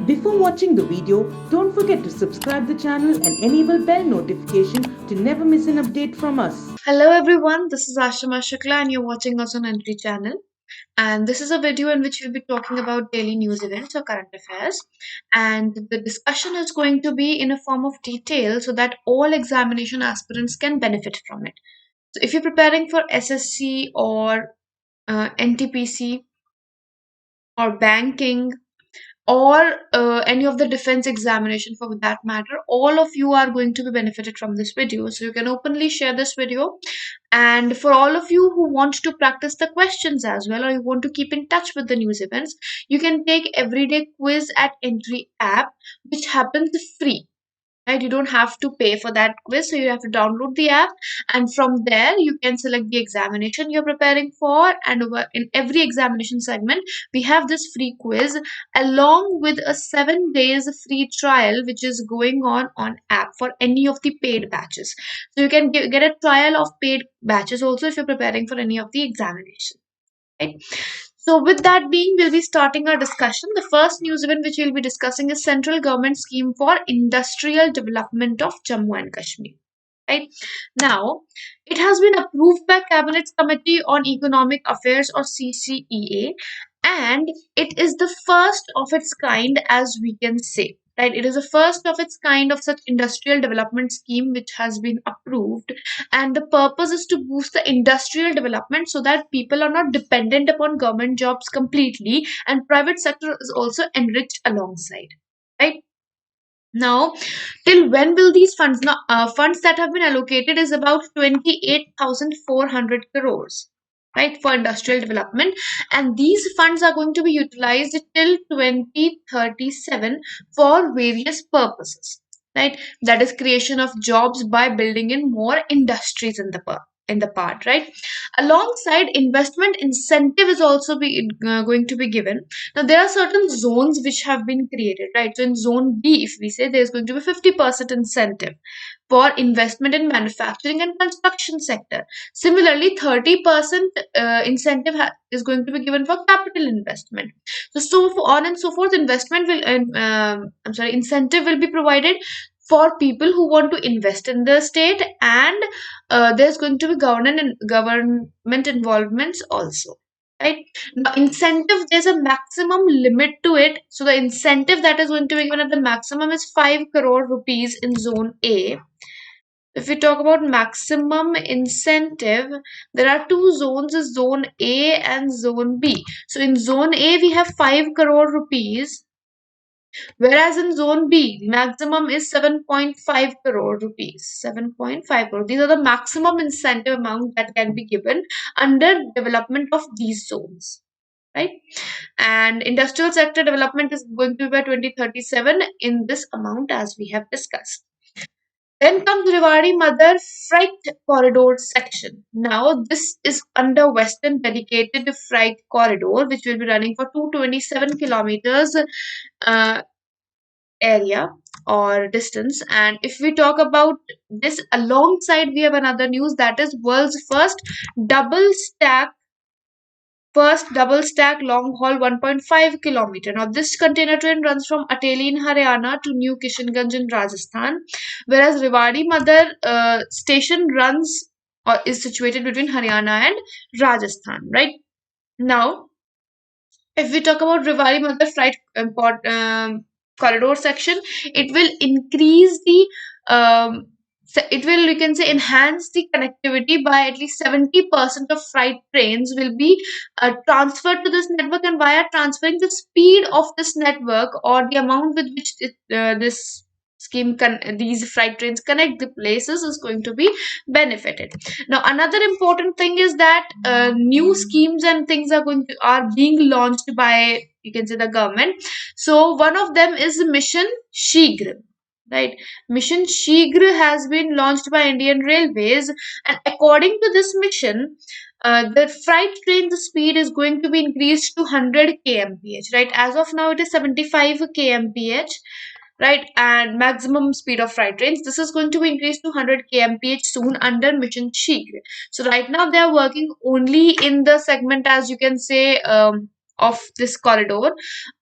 Before watching the video, don't forget to subscribe the channel and enable bell notification to never miss an update from us. Hello everyone, this is Ashima Shukla and you're watching us on Entri channel. And this is a video in which we'll be talking about daily news events or current affairs. And the discussion is going to be in a form of detail so that all examination aspirants can benefit from it. So if you're preparing for SSC or NTPC or banking, or any of the defense examination for that matter, all of you are going to be benefited from this video. So you can openly share this video, and for all of you who want to practice the questions as well, or you want to keep in touch with the news events, you can take everyday quiz at Entri app, which happens free. Right, you don't have to pay for that quiz, so you have to download the app, and from there you can select the examination you're preparing for, and in every examination segment we have this free quiz along with a 7 days free trial which is going on app for any of the paid batches. So you can get a trial of paid batches also if you're preparing for any of the examination, right? So with that being, we'll be starting our discussion. The first news event which we'll be discussing is central government scheme for industrial development of Jammu and Kashmir. Right now, it has been approved by Cabinet Committee on Economic Affairs or CCEA, and it is the first of its kind, as we can say. Right, it is the first of its kind of such industrial development scheme which has been approved, and the purpose is to boost the industrial development so that people are not dependent upon government jobs completely, and private sector is also enriched alongside. Right now, till when will these funds? Now, funds that have been allocated is about 28,400 crores, right, for industrial development, and these funds are going to be utilized till 2037 for various purposes, right? That is creation of jobs by building in more industries in the part, right? Alongside, investment incentive is also going to be given. Now there are certain zones which have been created, right? So in zone B, if we say, there's going to be 50% incentive for investment in manufacturing and construction sector. Similarly, 30% incentive is going to be given for capital investment. So on and so forth, incentive will be provided for people who want to invest in the state, and there's going to be government involvements also. Right now, incentive, there's a maximum limit to it. So the incentive that is going to be given at the maximum is 5 crore rupees in zone A. If we talk about maximum incentive, there are two zones, zone A and zone B. So in zone A, we have 5 crore rupees, whereas in zone B, maximum is 7.5 crore rupees. 7.5 crore. These are the maximum incentive amount that can be given under development of these zones. Right, and industrial sector development is going to be by 2037 in this amount, as we have discussed. Then comes Rewari Mother Freight Corridor section. Now this is under Western Dedicated Freight Corridor, which will be running for 227 kilometers area or distance. And if we talk about this, alongside we have another news, that is world's first double stack long haul 1.5 kilometer. Now this container train runs from Ateli in Haryana to New Kishanganj in Rajasthan, whereas Rewari Mother station runs or is situated between Haryana and Rajasthan. Right now, if we talk about Rewari Mother freight corridor section, it will increase the we can say, enhance the connectivity by at least 70% of freight trains will be transferred to this network, and via transferring, the speed of this network or the amount with which this scheme these freight trains connect the places is going to be benefited. Now another important thing is that new schemes and things are being launched by, you can say, the government. So one of them is Mission Shigra. Right, Mission Shigra has been launched by Indian Railways, and according to this mission, the freight train, the speed is going to be increased to 100 kmph. Right, as of now it is 75 kmph. Right, and maximum speed of freight trains, this is going to be increased to 100 kmph soon under Mission Shigra. So right now they are working only in the segment, as you can say, of this corridor,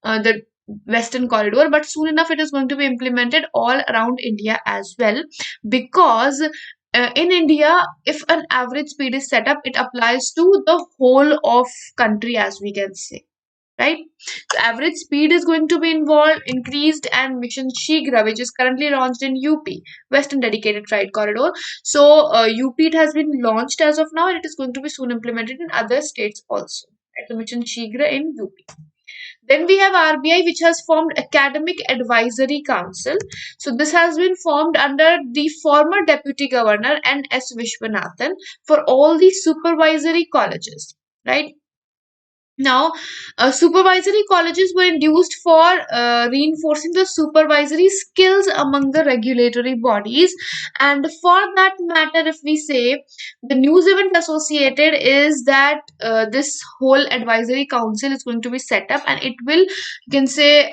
the Western corridor, but soon enough it is going to be implemented all around India as well, because in India, if an average speed is set up, it applies to the whole of country, as we can say, right? So average speed is going to be involved, increased, and Mission Shigra, which is currently launched in UP, Western Dedicated Freight Corridor. So UP, it has been launched as of now, and it is going to be soon implemented in other states also. Right? So Mission Shigra in UP. Then we have RBI, which has formed Academic Advisory Council. So this has been formed under the former Deputy Governor N.S. Vishwanathan for all the supervisory colleges, right? Now, supervisory colleges were induced for reinforcing the supervisory skills among the regulatory bodies. And for that matter, if we say the news event associated is that this whole advisory council is going to be set up, and it will, you can say,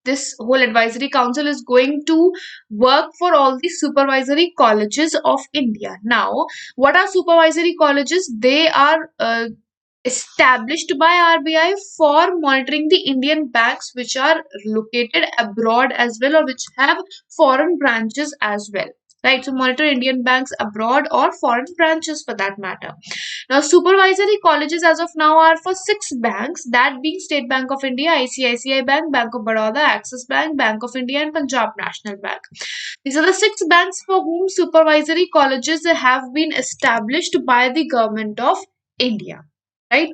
this whole advisory council is going to work for all the supervisory colleges of India. Now, what are supervisory colleges? They are established by RBI for monitoring the Indian banks which are located abroad as well, or which have foreign branches as well. Right, so monitor Indian banks abroad or foreign branches for that matter. Now, supervisory colleges as of now are for 6 banks, that being State Bank of India, ICICI Bank, Bank of Baroda, Axis Bank, Bank of India, and Punjab National Bank. These are the 6 banks for whom supervisory colleges have been established by the government of India. Right.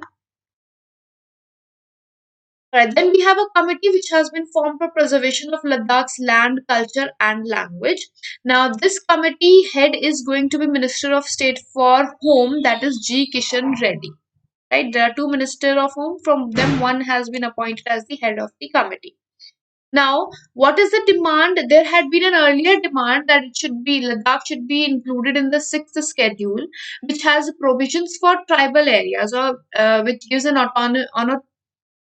Right. Then we have a committee which has been formed for preservation of Ladakh's land, culture, and language. Now, this committee head is going to be Minister of State for Home, that is G. Kishan Reddy. Right. There are 2 Minister of Home. From them, one has been appointed as the head of the committee. Now, what is the demand? There had been an earlier demand that it should be Ladakh should be included in the 6th schedule, which has provisions for tribal areas, or which gives an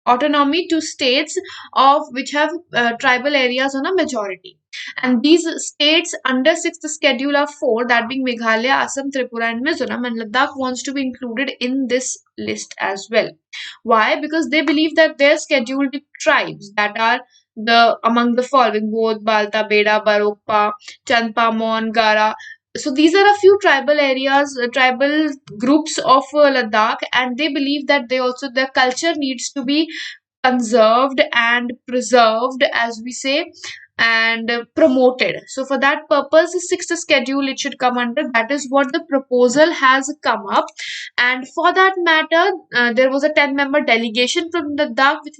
autonomy to states of which have tribal areas on a majority. And these states under 6th schedule are 4, that being Meghalaya, Assam, Tripura, and Mizoram, and Ladakh wants to be included in this list as well. Why? Because they believe that their scheduled tribes that are among the following: Bodh, Balta, Beda, Barokpa, Chandpa, Mon, Gara. So these are a few tribal areas, tribal groups of Ladakh, and they believe that their culture needs to be conserved and preserved, as we say, and promoted. So for that purpose, the 6th schedule it should come under. That is what the proposal has come up. And for that matter, there was a 10-member delegation from Ladakh which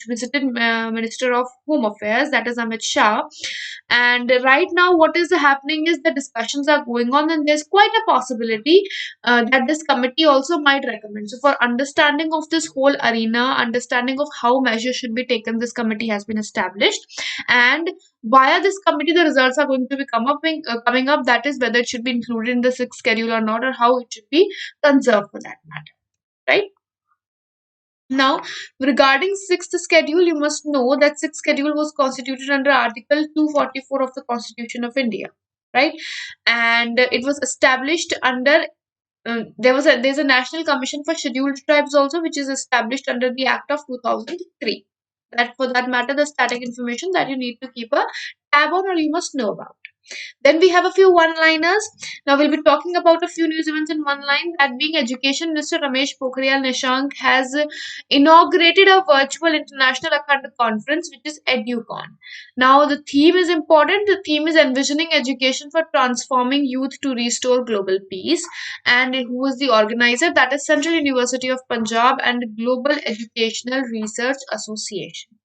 visited Minister of Home Affairs, that is Amit Shah. And right now, what is happening is the discussions are going on, and there's quite a possibility that this committee also might recommend. So, for understanding of this whole arena, understanding of how measures should be taken, this committee has been established. And via this committee, the results are going to be coming up. That is whether it should be included in the 6th schedule or not, or how it should be conserved for that matter. Right? Now, regarding 6th schedule, you must know that 6th schedule was constituted under Article 244 of the Constitution of India, right? And it was established under there's a National Commission for Scheduled Tribes also, which is established under the Act of 2003. That, for that matter, the static information that you need to keep a tab on, or you must know about. Then we have a few one-liners. Now we'll be talking about a few news events in one line. That being, Education Minister Ramesh Pokhriyal Nishank has inaugurated a virtual international Akhand conference, which is EduCon. Now the theme is important. The theme is envisioning education for transforming youth to restore global peace. And who is the organizer? That is Central University of Punjab and Global Educational Research Association.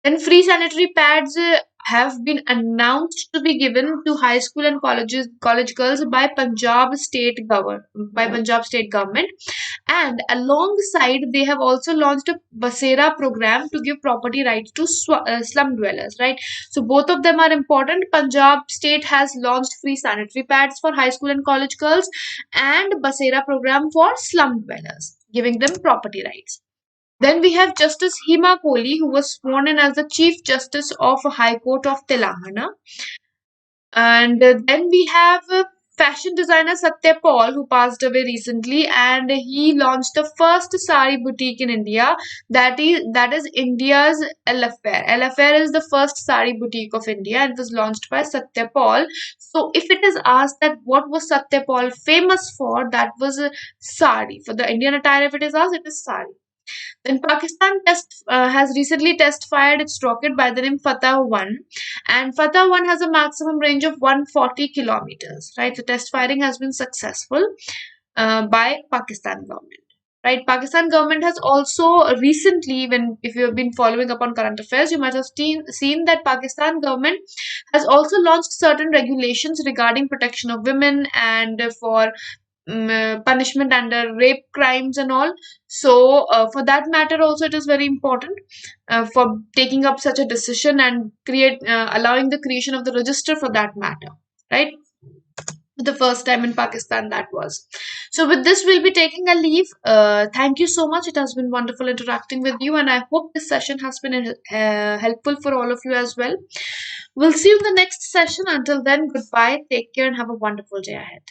Then free sanitary pads have been announced to be given to high school and college girls by Punjab state government, and alongside they have also launched a Basera program to give property rights to slum dwellers. Right, so both of them are important. Punjab state has launched free sanitary pads for high school and college girls, and Basera program for slum dwellers, giving them property rights. Then we have Justice Hima Kohli, who was sworn in as the Chief Justice of High Court of Telangana. And then we have fashion designer Satya Paul, who passed away recently, and he launched the first sari boutique in India. That is India's LFR. LFR is the first sari boutique of India, and it was launched by Satya Paul. So if it is asked that what was Satya Paul famous for, that was a sari. For the Indian attire, if it is asked, it is sari. Then Pakistan has recently test fired its rocket by the name Fatah 1, and Fatah 1 has a maximum range of 140 kilometers. Right, the test firing has been successful by Pakistan government. Right, Pakistan government has also recently, when if you have been following up on current affairs, you might have seen that Pakistan government has also launched certain regulations regarding protection of women and for punishment under rape crimes and all. So for that matter also, it is very important for taking up such a decision and allowing the creation of the register for that matter, right? The first time in Pakistan that was. So with this, we'll be taking a leave. Thank you so much. It has been wonderful interacting with you, and I hope this session has been helpful for all of you as well. We'll see you in the next session. Until then, goodbye, take care, and have a wonderful day ahead.